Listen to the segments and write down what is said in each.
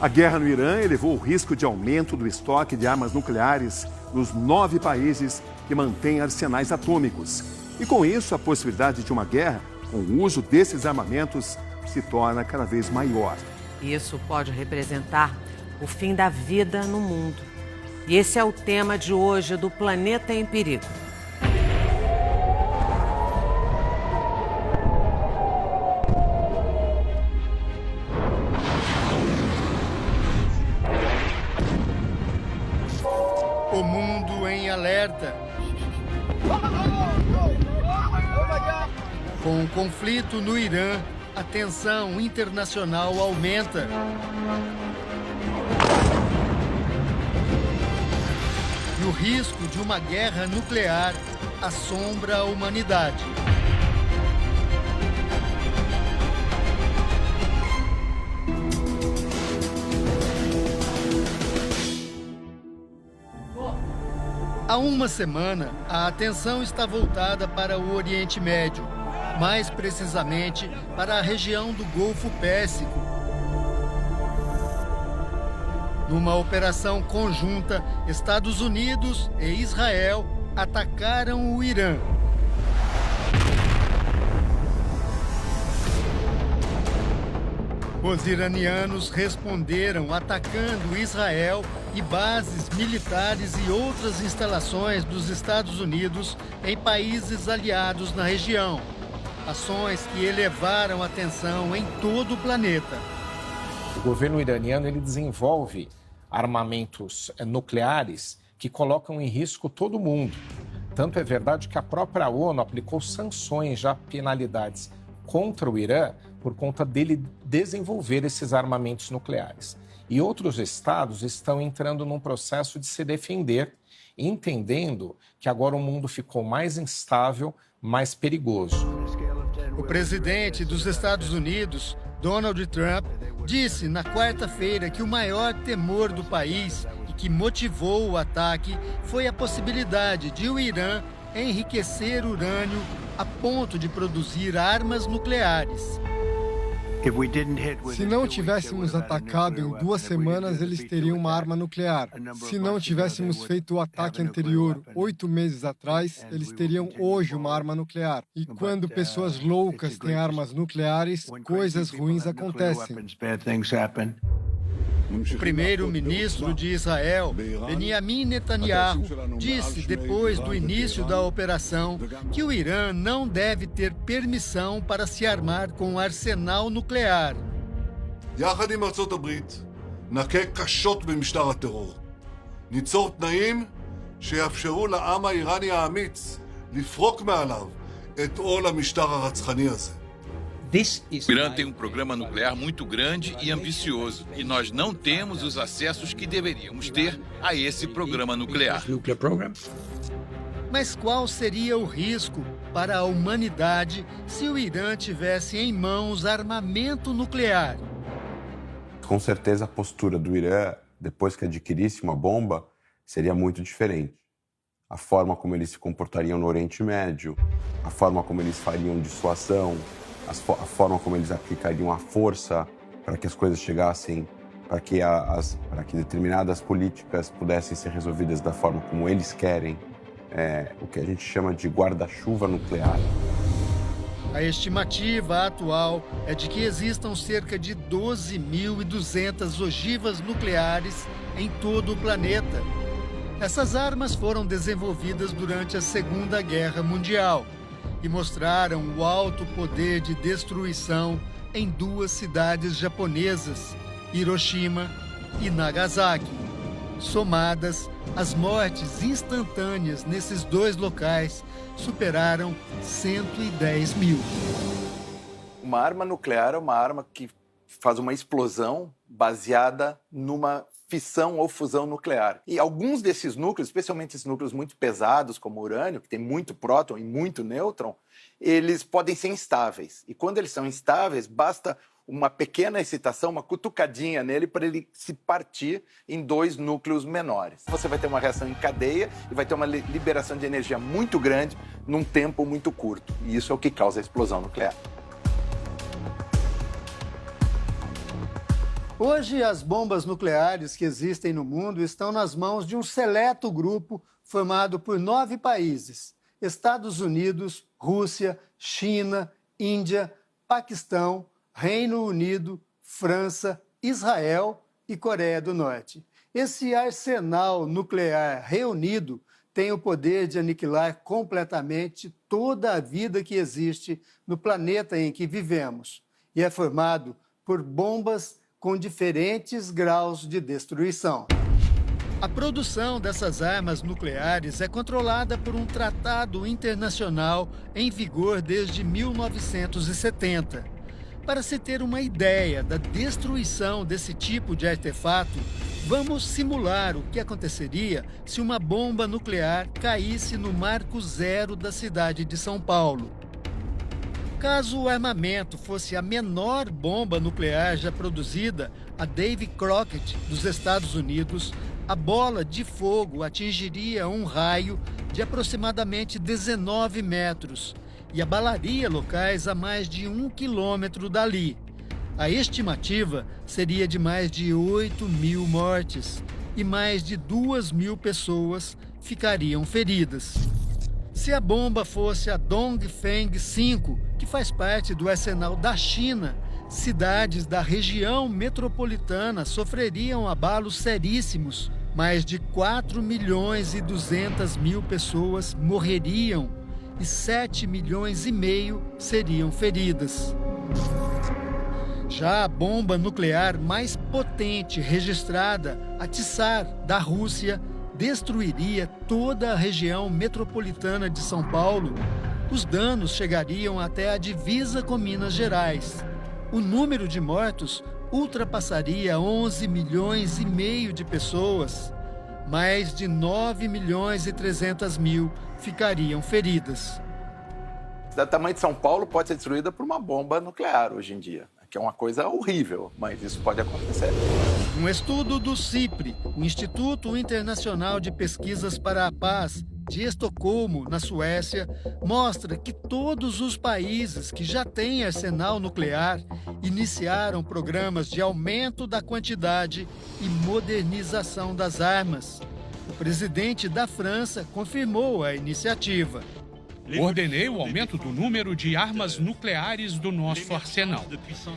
A guerra no Irã elevou o risco de aumento do estoque de armas nucleares nos 9 países que mantêm arsenais atômicos. E com isso, a possibilidade de uma guerra com o uso desses armamentos se torna cada vez maior. Isso pode representar o fim da vida no mundo. E esse é o tema de hoje do Planeta em Perigo. O mundo em alerta. Com o conflito no Irã, a tensão internacional aumenta. E o risco de uma guerra nuclear assombra a humanidade. Há uma semana, a atenção está voltada para o Oriente Médio, mais precisamente para a região do Golfo Pérsico. Numa operação conjunta, Estados Unidos e Israel atacaram o Irã. Os iranianos responderam atacando Israel e bases militares e outras instalações dos Estados Unidos em países aliados na região. Ações que elevaram a tensão em todo o planeta. O governo iraniano ele desenvolve armamentos nucleares que colocam em risco todo mundo. Tanto é verdade que a própria ONU aplicou sanções, já penalidades contra o Irã por conta dele desenvolver esses armamentos nucleares. E outros estados estão entrando num processo de se defender, entendendo que agora o mundo ficou mais instável, mais perigoso. O presidente dos Estados Unidos, Donald Trump, disse na quarta-feira que o maior temor do país e que motivou o ataque foi a possibilidade de o Irã enriquecer urânio a ponto de produzir armas nucleares. Se não tivéssemos atacado em 2 semanas, eles teriam uma arma nuclear. Se não tivéssemos feito o ataque anterior 8 meses atrás, eles teriam hoje uma arma nuclear. E quando pessoas loucas têm armas nucleares, coisas ruins acontecem. O primeiro-ministro de Israel, Benjamin Netanyahu, disse depois do início da operação que o Irã não deve ter permissão para se armar com um arsenal nuclear. יחד עם ארצות הברית נכה קשות במשטר הטרור. ניצור תנאים שיאפשרו לעם האיראני האמיץ לפרוק מעליו את עול המשטר הרצחני הזה. O Irã tem um programa nuclear muito grande e ambicioso, e nós não temos os acessos que deveríamos ter a esse programa nuclear. Mas qual seria o risco para a humanidade se o Irã tivesse em mãos armamento nuclear? Com certeza a postura do Irã, depois que adquirisse uma bomba, seria muito diferente. A forma como eles se comportariam no Oriente Médio, a forma como eles fariam dissuasão, a forma como eles aplicariam a força para que as coisas chegassem, para que determinadas políticas pudessem ser resolvidas da forma como eles querem, o que a gente chama de guarda-chuva nuclear. A estimativa atual é de que existam cerca de 12.200 ogivas nucleares em todo o planeta. Essas armas foram desenvolvidas durante a Segunda Guerra Mundial e mostraram o alto poder de destruição em 2 cidades japonesas, Hiroshima e Nagasaki. Somadas, as mortes instantâneas nesses 2 locais superaram 110 mil. Uma arma nuclear é uma arma que faz uma explosão baseada numa fissão ou fusão nuclear. E alguns desses núcleos, especialmente esses núcleos muito pesados, como o urânio, que tem muito próton e muito nêutron, eles podem ser instáveis. E quando eles são instáveis, basta uma pequena excitação, uma cutucadinha nele para ele se partir em 2 núcleos menores. Você vai ter uma reação em cadeia e vai ter uma liberação de energia muito grande num tempo muito curto. E isso é o que causa a explosão nuclear. Hoje, as bombas nucleares que existem no mundo estão nas mãos de um seleto grupo formado por 9 países: Estados Unidos, Rússia, China, Índia, Paquistão, Reino Unido, França, Israel e Coreia do Norte. Esse arsenal nuclear reunido tem o poder de aniquilar completamente toda a vida que existe no planeta em que vivemos e é formado por bombas com diferentes graus de destruição. A produção dessas armas nucleares é controlada por um tratado internacional em vigor desde 1970. Para se ter uma ideia da destruição desse tipo de artefato, vamos simular o que aconteceria se uma bomba nuclear caísse no marco zero da cidade de São Paulo. Caso o armamento fosse a menor bomba nuclear já produzida, a Davy Crockett, dos Estados Unidos, a bola de fogo atingiria um raio de aproximadamente 19 metros e abalaria locais a mais de 1 quilômetro dali. A estimativa seria de mais de 8.000 mortes e mais de 2.000 pessoas ficariam feridas. Se a bomba fosse a Dongfeng 5, que faz parte do arsenal da China, cidades da região metropolitana sofreriam abalos seríssimos. Mais de 4.200.000 pessoas morreriam e 7,5 milhões seriam feridas. Já a bomba nuclear mais potente registrada, a Tsar, da Rússia, destruiria toda a região metropolitana de São Paulo. Os danos chegariam até a divisa com Minas Gerais. O número de mortos ultrapassaria 11,5 milhões de pessoas. Mais de 9.300.000 ficariam feridas. A cidade do tamanho de São Paulo pode ser destruída por uma bomba nuclear hoje em dia, que é uma coisa horrível, mas isso pode acontecer. Um estudo do CIPRE, o Instituto Internacional de Pesquisas para a Paz, de Estocolmo, na Suécia, mostra que todos os países que já têm arsenal nuclear iniciaram programas de aumento da quantidade e modernização das armas. O presidente da França confirmou a iniciativa. Ordenei o aumento do número de armas nucleares do nosso arsenal.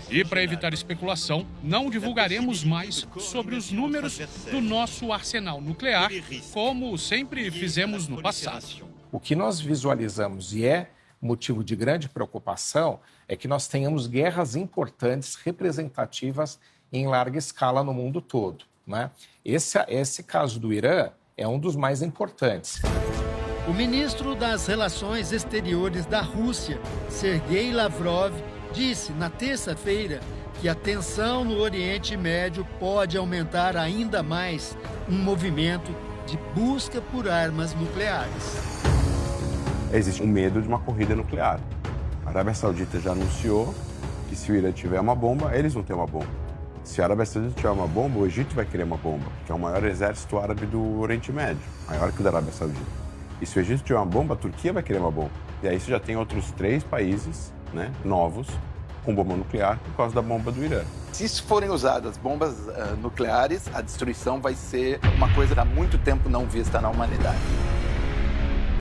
E, para evitar especulação, não divulgaremos mais sobre os números do nosso arsenal nuclear, como sempre fizemos no passado. O que nós visualizamos e é motivo de grande preocupação é que nós tenhamos guerras importantes, representativas em larga escala no mundo todo, né? Esse caso do Irã é um dos mais importantes. O ministro das Relações Exteriores da Rússia, Sergei Lavrov, disse na terça-feira que a tensão no Oriente Médio pode aumentar ainda mais um movimento de busca por armas nucleares. Existe um medo de uma corrida nuclear. A Arábia Saudita já anunciou que se o Irã tiver uma bomba, eles vão ter uma bomba. Se a Arábia Saudita tiver uma bomba, o Egito vai querer uma bomba, que é o maior exército árabe do Oriente Médio, maior que o da Arábia Saudita. E se o Egito tiver uma bomba, a Turquia vai querer uma bomba. E aí você já tem outros 3 países, né, novos com bomba nuclear por causa da bomba do Irã. Se forem usadas bombas nucleares, a destruição vai ser uma coisa há muito tempo não vista na humanidade.